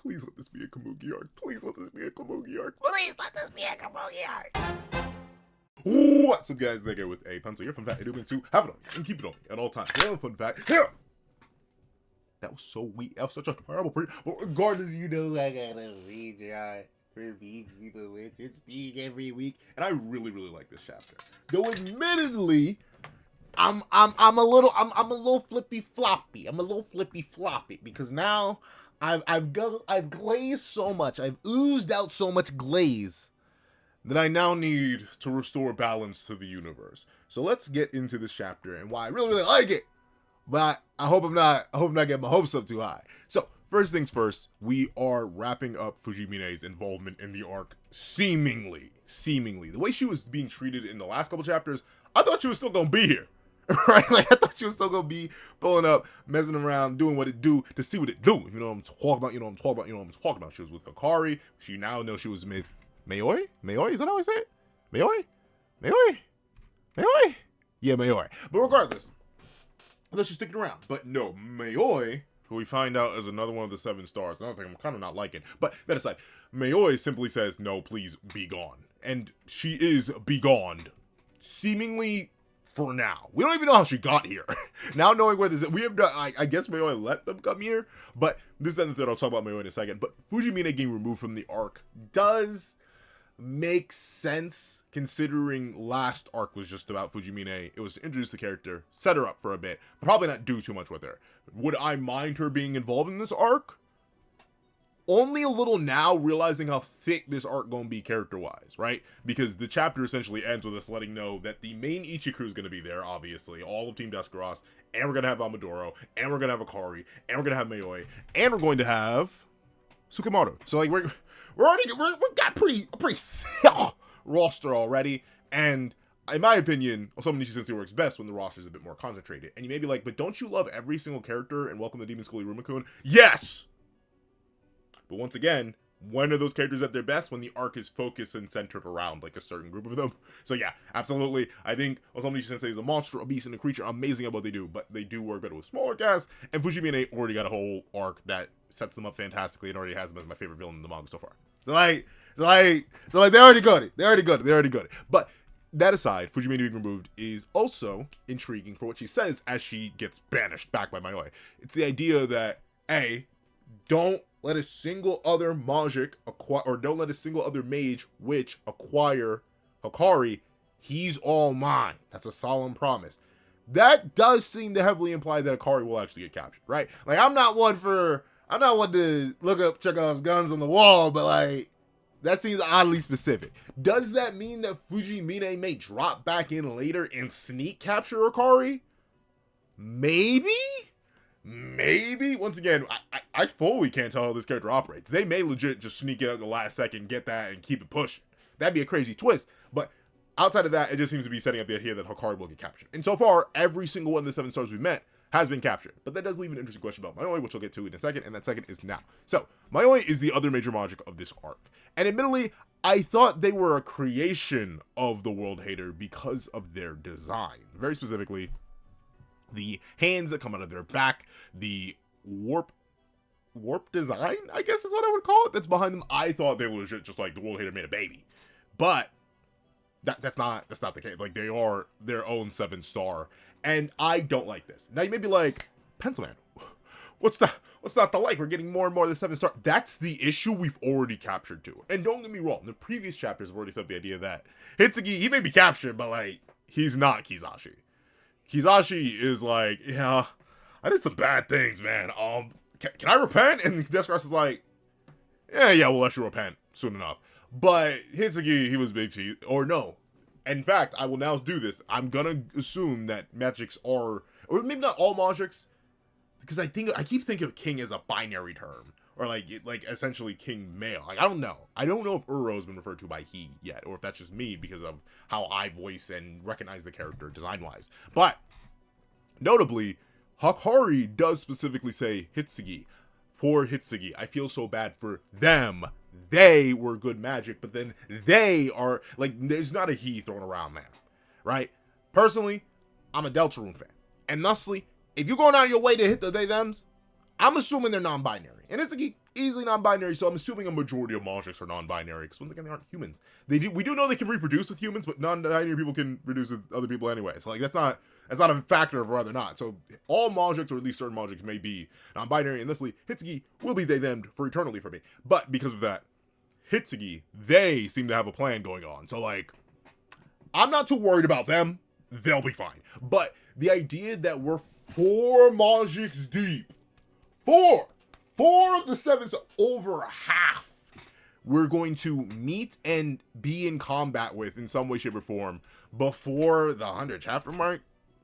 Please let this be a Kamugi arc. Please let this be a Kamugi arc. Please let this be a Kamugi arc. What's up, guys? They go with a pencil here. Fun fact, I do mean to have it on me and keep it on me at all times. Another fun fact. Here. That was so weak. That was such a terrible pre. But regardless, you know I gotta read you for Ichi the Witch. It's being every week, and I really like this chapter. Though admittedly, I'm a little flippy floppy. I'm a little flippy floppy because now I've glazed so much. I've oozed out so much glaze that I now need to restore balance to the universe. So let's get into this chapter and why I really like it. But I hope I'm not getting my hopes up too high. So first things first, we are wrapping up Fujimine's involvement in the arc. Seemingly, the way she was being treated in the last couple chapters, I thought she was still gonna be here. Right? Like, I thought she was still gonna be pulling up, messing around, doing what it do to see what it do. You know what I'm talking about? You know what I'm talking about? She was with Hikari. She now knows she was with Mayoi? Mayoi? Is that how I say it? Mayoi? Yeah, Mayoi. But regardless, I thought she was sticking around. But no, Mayoi, who we find out is another one of the 7 stars. Another thing I'm kind of not liking. But that aside, Mayoi simply says, no, please be gone. And she is begone. Seemingly for now. We don't even know how she got here. Now knowing where this is, we have done, I guess Mayoi let them come here. But this then I'll talk about Mayoi in a second. But Fujimine getting removed from the arc does make sense, considering last arc was just about Fujimine. It was to introduce the character, set her up for a bit, but probably not do too much with her. Would I mind her being involved in this arc? Only a little now, realizing how thick this arc gonna be character-wise, right? Because the chapter essentially ends with us letting know that the main Ichi crew is gonna be there, obviously, all of Team Descaros, and we're gonna have Amadoro, and we're gonna have Hikari, and we're gonna have Mayoi, and we're going to have Tsukimaru. So like we got a pretty roster already, and in my opinion, some Nishi Sensei works best when the roster is a bit more concentrated. And you may be like, but don't you love every single character and Welcome to Demon School Irumakun? Yes! But once again, when are those characters at their best? When the arc is focused and centered around like a certain group of them. So yeah, absolutely. I think Osamu Nishi Sensei is a monster, a beast, and a creature, amazing at what they do, but they do work better with smaller casts, and Fujimine already got a whole arc that sets them up fantastically and already has them as my favorite villain in the manga so far. So like they already got it. But that aside, Fujimine being removed is also intriguing for what she says as she gets banished back by Mayoi. It's the idea that, A, don't let a single other magic acquire, or don't let a single other mage witch acquire Hikari. He's all mine. That's a solemn promise. That does seem to heavily imply that Hikari will actually get captured, right? Like, I'm not one to look up Chekhov's guns on the wall, but like, that seems oddly specific. Does that mean that Fujimine may drop back in later and sneak capture Hikari? Maybe? Once again, I fully can't tell how this character operates. They may legit just sneak it out at the last second, get that, and keep it pushing. That'd be a crazy twist. But outside of that, it just seems to be setting up the idea that Hikari will get captured. And so far, every single one of the 7 stars we've met has been captured. But that does leave an interesting question about Mayoi, which we'll get to in a second, and that second is now. So, Mayoi is the other major magic of this arc. And admittedly, I thought they were a creation of the World Hater because of their design. Very specifically, the hands that come out of their back, the warp design, I guess is what I would call it, that's behind them. I thought they were legit just like the World Hater made a baby. But that's not the case. Like, they are their own 7 star. And I don't like this. Now you may be like, Pencil Man, what's not the like? We're getting more and more of the 7 star. That's the issue we've already captured too. And don't get me wrong, the previous chapters have already set the idea that Hitsugi, he may be captured, but like, he's not Kizashi. Kizashi is like, yeah, I did some bad things, man. Can I repent? And Descaros is like, yeah, we'll let you repent soon enough. But Hitsugi, he was big cheese, or no. In fact, I will now do this. I'm gonna assume that magics are, or maybe not all magics, because I keep thinking of king as a binary term, or like essentially king male. Like, I don't know if Uro has been referred to by he yet, or if that's just me because of how I voice and recognize the character design wise. But notably, Hikari does specifically say Hitsugi. Poor Hitsugi. I feel so bad for them. They were good magic, but then they are, like, there's not a he thrown around there, right? Personally, I'm a Deltarune fan. And thusly, if you're going out of your way to hit the they-thems, I'm assuming they're non-binary. And Hitsuki, easily non-binary, so I'm assuming a majority of Monjiks are non-binary, because once again, they aren't humans. We do know they can reproduce with humans, but non-binary people can reproduce with other people anyway. So, like, that's not a factor of whether or not. So, all Monjiks, or at least certain Monjiks, may be non-binary, and thusly, Hitsuki will be they-them for eternally for me. But, because of that, Hitsuki, they seem to have a plan going on. So, like, I'm not too worried about them. They'll be fine. But, the idea that we're 4 Monjiks deep, 4 of the 7, so over half, we're going to meet and be in combat with in some way, shape, or form before the 100 chapter mark.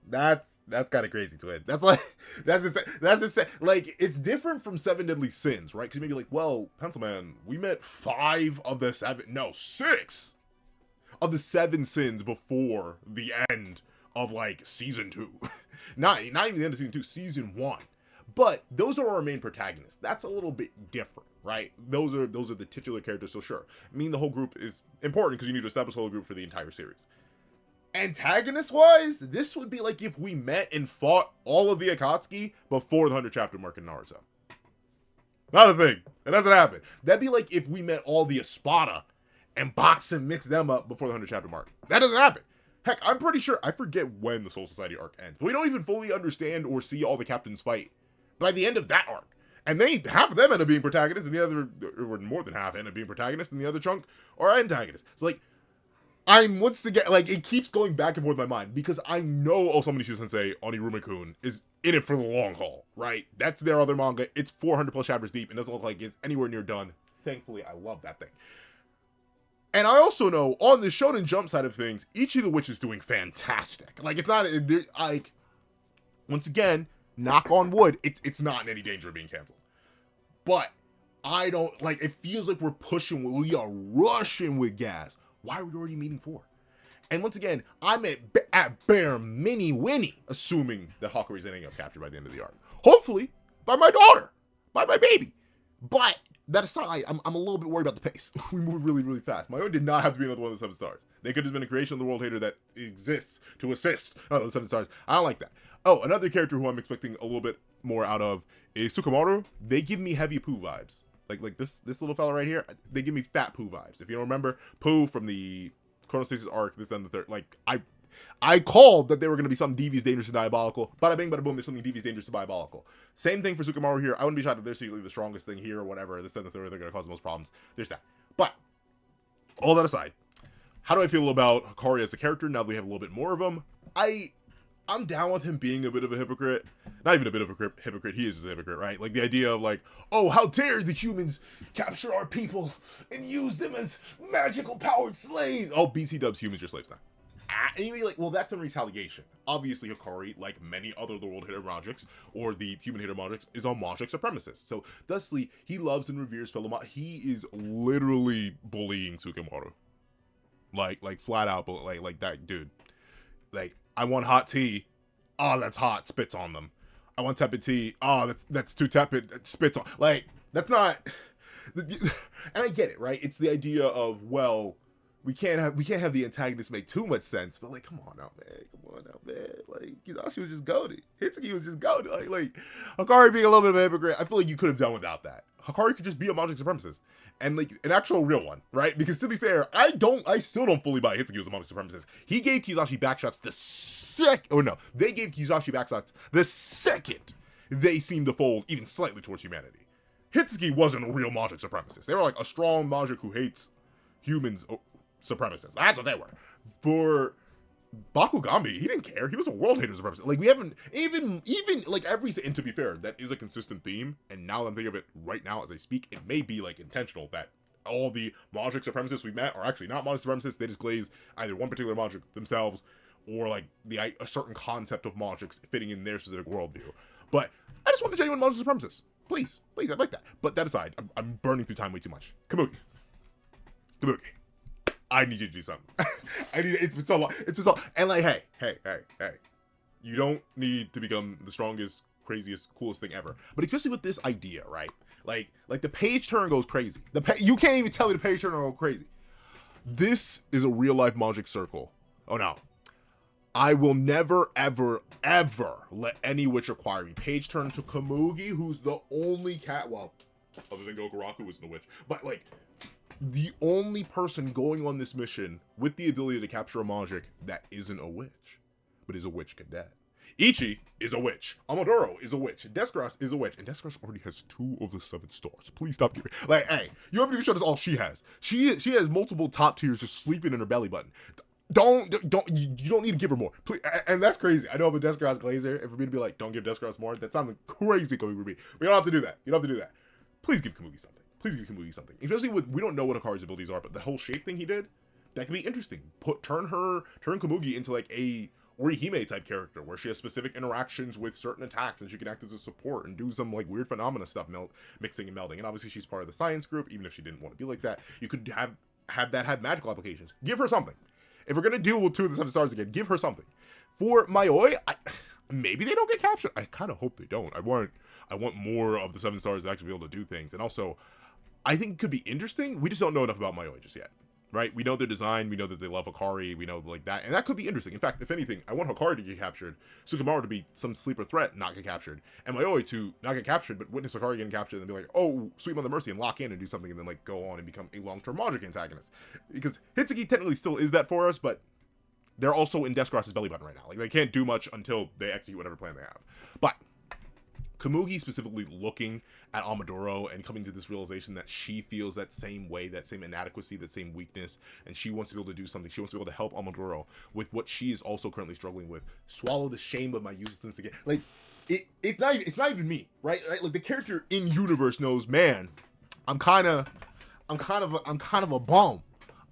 That's kind of crazy to it. That's insane. Like, it's different from 7 Deadly Sins, right? Because you may be like, well, Pencil Man, we met 5 of the 7, no, 6 of the 7 sins before the end of, like, season 2. not even the end of season 2, season 1. But those are our main protagonists. That's a little bit different, right? Those are the titular characters, so sure. I mean, the whole group is important because you need to establish the whole group for the entire series. Antagonist-wise, this would be like if we met and fought all of the Akatsuki before the 100 chapter mark in Naruto. Not a thing. It doesn't happen. That'd be like if we met all the Espada and boxed and mixed them up before the 100 chapter mark. That doesn't happen. Heck, I'm pretty sure, I forget when the Soul Society arc ends, but we don't even fully understand or see all the captains fight by the end of that arc. And half of them end up being protagonists, and the other, or more than half end up being protagonists, and the other chunk are antagonists. So, like, I'm, once again, like, it keeps going back and forth in my mind, because I know Osamu Sensei, Onirume-kun, is in it for the long haul, right? That's their other manga. It's 400 plus chapters deep, and doesn't look like it's anywhere near done. Thankfully, I love that thing. And I also know, on the Shonen Jump side of things, Ichi the Witch is doing fantastic. Like, it's not, like, once again, knock on wood, it's not in any danger of being canceled. But, I don't, like, it feels like we are rushing with gas. Why are we already meeting 4? And once again, I'm at bare winnie, assuming that Hakuri's ending up captured by the end of the arc. Hopefully, by my daughter, by my baby. But, that aside, I'm a little bit worried about the pace. We move really, really fast. Mayoi did not have to be another one of the 7 stars. They could have been a creation of the world hater that exists to assist the 7 stars. I don't like that. Oh, another character who I'm expecting a little bit more out of is Tsukumaru. They give me heavy Pooh vibes. Like this little fella right here, they give me fat Pooh vibes. If you don't remember, Pooh from the Chronostasis arc, this and the third, like, I called that they were going to be something devious, dangerous, and diabolical. Bada bing, bada boom, there's something devious, dangerous, and diabolical. Same thing for Tsukumaru here. I wouldn't be shocked if they're secretly the strongest thing here or whatever. This and the third, they're going to cause the most problems. There's that. But, all that aside, how do I feel about Hakari as a character now that we have a little bit more of him? I'm down with him being a bit of a hypocrite. Not even a bit of a hypocrite, he is just a hypocrite, right? Like, the idea of, like, oh, how dare the humans capture our people and use them as magical powered slaves. Oh, BC dubs, humans are slaves now. And you'd be like, well, that's in retaliation. Obviously, Hakari, like many other the world hater Monjiks, or the human hater Monjiks, is a Monjik supremacist. So, thusly, he loves and reveres fellow He is literally bullying Tsukumaru. Like flat out, like that dude. Like, I want hot tea. Oh, that's hot. Spits on them. I want tepid tea. Oh, that's too tepid. Spits on. Like, that's not. And I get it, right? It's the idea of, well, we can't have the antagonist make too much sense, but, like, come on now, man. Like, Kizashi was just goated. Hitsuki was just goated. Like, Hakari being a little bit of a hypocrite, I feel like you could have done without that. Hakari could just be a Monjic supremacist. And, like, an actual real one, right? Because, to be fair, I still don't fully buy Hitsuki was a Monjic supremacist. He gave Kizashi backshots they gave Kizashi backshots the second they seemed to fold even slightly towards humanity. Hitsuki wasn't a real Monjic supremacist. They were, like, a strong Monjic who hates humans supremacists. That's what they were. For Bakugambi, he didn't care. He was a world hater supremacist. Like, we haven't even like and to be fair, that is a consistent theme. And now that I'm thinking of it right now as I speak, it may be like intentional that all the Monjic supremacists we met are actually not Monjic supremacists. They just glaze either one particular Monjic themselves or like a certain concept of Monjics fitting in their specific worldview. But I just want a genuine Monjic supremacist. Please, I'd like that. But that aside, I'm burning through time way too much. Kabuki. I need you to do something. It's been so long. And like, hey. You don't need to become the strongest, craziest, coolest thing ever. But especially with this idea, right? Like the page turn goes crazy. You can't even tell me the page turn will go crazy. This is a real life Monjic circle. Oh no. I will never, ever, ever let any witch acquire me. Page turn to Komugi, who's the only cat. Well, other than Gokuraku isn't a witch. But, like, the only person going on this mission with the ability to capture a magic that isn't a witch, but is a witch cadet. Ichi is a witch. Amaduro is a witch. Deskras is a witch. And Deskras already has 2 of the 7 stars. Please stop giving. Like, hey, you haven't even showed us all she has. She has multiple top tiers just sleeping in her belly button. You don't need to give her more. Please, and that's crazy. I know I'm a Deskras glazer, and for me to be like, don't give Deskras more, that sounds crazy coming from me. But you don't have to do that. You don't have to do that. Please give Komugi something. Please give Komugi something. Especially with, we don't know what Hikari's abilities are, but the whole shape thing he did, that could be interesting. Turn Komugi into like a Orihime type character where she has specific interactions with certain attacks and she can act as a support and do some like weird phenomena stuff, mixing and melding. And obviously she's part of the science group, even if she didn't want to be like that. You could have that have magical applications. Give her something. If we're gonna deal with 2 of the 7 stars again, give her something. For Mayoi, maybe they don't get captured. I kind of hope they don't. I want more of the 7 stars to actually be able to do things. And also, I think it could be interesting. We just don't know enough about Mayoi just yet. Right? We know their design, we know that they love Hikari, we know like that, and that could be interesting. In fact, if anything, I want Hikari to get captured, Sukamaru to be some sleeper threat, not get captured, and Mayoi to not get captured, but witness Hikari getting captured and be like, oh, sweet Mother Mercy, and lock in and do something, and then like go on and become a long-term magic antagonist. Because Hitsuki technically still is that for us, but they're also in Deskras' belly button right now. Like, they can't do much until they execute whatever plan they have. But Komugi specifically looking at Amaduro and coming to this realization that she feels that same way, that same inadequacy, that same weakness, and she wants to be able to do something. She wants to be able to help Amaduro with what she is also currently struggling with. Swallow the shame of my uselessness again. Like, it's not even me, right? Like, the character in universe knows, man, I'm kind of a bum.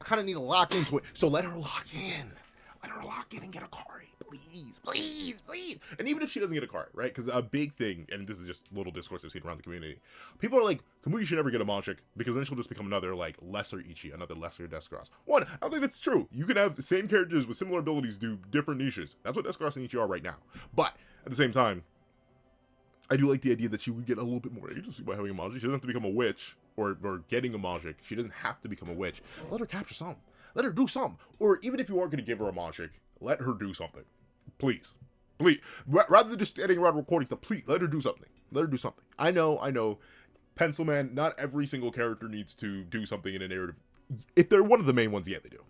I kind of need to lock into it. So let her lock in. Let her lock in and get a Kari. Please. And even if she doesn't get a card, right? Because a big thing, and this is just little discourse I've seen around the community, people are like, Komugi should never get a magic because then she'll just become another like lesser Ichi, another lesser Deskras. One, I don't think that's true. You can have the same characters with similar abilities do different niches. That's what Deskras and Ichi are right now. But at the same time, I do like the idea that she would get a little bit more agency by having a magic. She doesn't have to become a witch or getting a magic. She doesn't have to become a witch. Let her capture some. Let her do some. Or even if you aren't going to give her a magic, let her do something. Please. Rather than just standing around recording stuff, please, let her do something. Let her do something. I know. Pencil Man, not every single character needs to do something in a narrative. If they're one of the main ones, yeah, they do.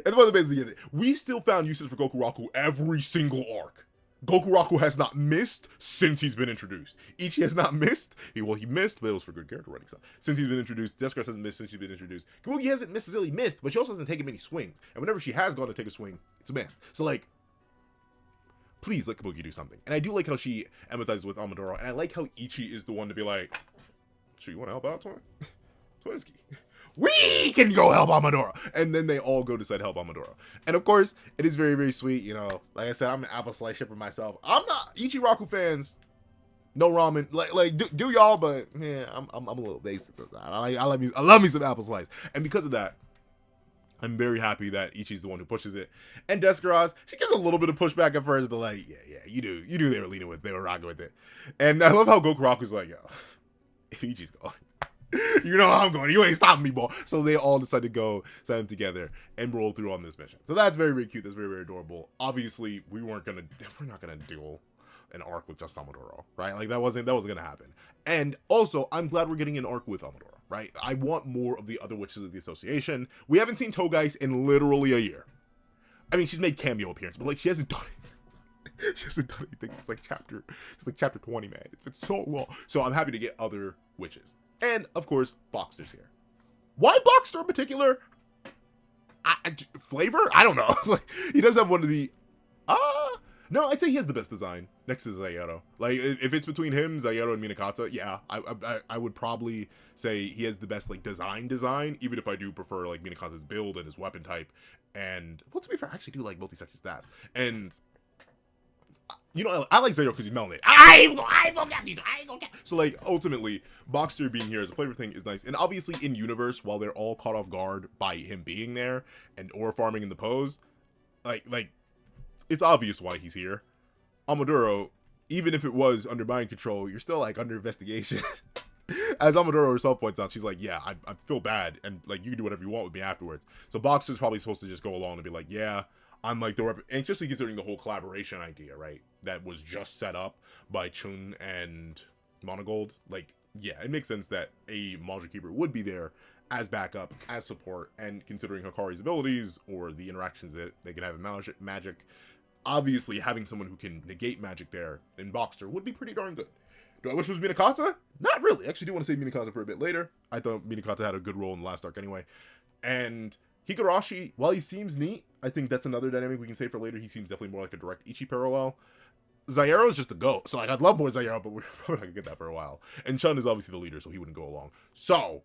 If one of the main ones, yeah, they do. We still found uses for Gokuraku every single arc. Gokuraku has not missed since he's been introduced. Ichi has not missed. He missed, but it was for good character writing stuff. Since he's been introduced, Deskras hasn't missed since she's been introduced. Komugi hasn't necessarily missed, but she also hasn't taken many swings. And whenever she has gone to take a swing, it's missed. So, like, please let Komugi do something. And I do like how she empathizes with Amaduro, and I like how Ichi is the one to be like, so you want to help out, Twinsky? We can go help Amaduro. And then they all go decide to help Amaduro. And of course, it is very, very sweet. You know, like I said, I'm an apple slice shipper myself. I'm not Ichiraku fans. No ramen. Like do y'all, but yeah, I'm a little basic sometimes. I love me some apple slice. And because of that, I'm very happy that Ichi's the one who pushes it. And Deskras, she gives a little bit of pushback at first, but like, yeah, you do they were leaning with, they were rocking with it. And I love how Gokuraku's like, yo, if Ichi's going, you know how I'm going. You ain't stopping me, boy. So they all decide to go, send them together, and roll through on this mission. So that's very, very cute. That's very, very adorable. Obviously, we're not gonna do an arc with just Amaduro, right? Like that wasn't gonna happen. And also, I'm glad we're getting an arc with Amaduro, right? I want more of the other witches of the association. We haven't seen Togais in literally a year. I mean, she's made cameo appearance, but like she hasn't done it. She hasn't done anything since like chapter 20, man. It's been so long. So I'm happy to get other witches. And, of course, Boxster's here. Why Boxster in particular? Flavor? I don't know. He does have one of the... No, I'd say he has the best design, next to Zayero. Like, if it's between him, Zayero, and Minakata, yeah, I would probably say he has the best, like, design, even if I do prefer, like, Minakata's build and his weapon type. And, well, to be fair, I actually do like multi-section stats. And... you know, I like Zero because he's melanated. I ain't gonna get. So, like, ultimately, Boxster being here as a flavor thing is nice. And obviously, in universe, while they're all caught off guard by him being there and ore farming in the pose, like, it's obvious why he's here. Amaduro, even if it was under mind control, you're still, like, under investigation. As Amaduro herself points out, she's like, yeah, I feel bad, and, like, you can do whatever you want with me afterwards. So Boxster's probably supposed to just go along and be like, yeah, I'm like and especially considering the whole collaboration idea, right? That was just set up by Chun and Monogold. Like, yeah, it makes sense that a Module Keeper would be there as backup, as support, and considering Hikari's abilities or the interactions that they can have in magic, obviously having someone who can negate magic there in Boxer would be pretty darn good. Do I wish it was Minakata? Not really. I actually do want to say Minakata for a bit later. I thought Minakata had a good role in the last arc anyway. And Higurashi, while he seems neat, I think that's another dynamic we can say for later. He seems definitely more like a direct Ichi parallel. Zairo is just a goat. So, like, I'd love more Zairo, but we're probably not going to get that for a while. And Chun is obviously the leader, so he wouldn't go along. So,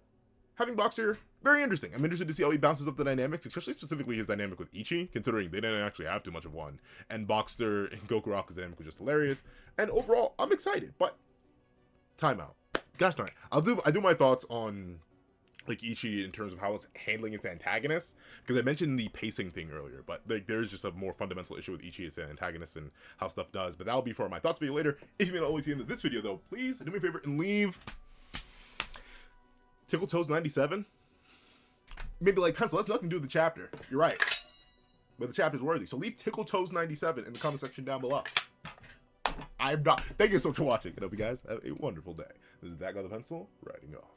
having Boxer, very interesting. I'm interested to see how he bounces up the dynamics, especially specifically his dynamic with Ichi, considering they didn't actually have too much of one. And Boxer and Gokuraku's dynamic was just hilarious. And overall, I'm excited, but timeout. Gosh darn it. I do my thoughts on like Ichi in terms of how it's handling its antagonists, because I mentioned the pacing thing earlier, but like, there's just a more fundamental issue with Ichi as an antagonist and how stuff does. But that'll be for my thoughts video later. If you made it all the way to the end of this video, though, please do me a favor and leave Tickle Toes 97. Maybe like pencil. That's nothing to do with the chapter. You're right, but the chapter's worthy. So leave Tickle Toes 97 in the comment section down below. I'm not. Thank you so much for watching. And I hope you guys have a wonderful day. This is That Guy with the Pencil, writing off.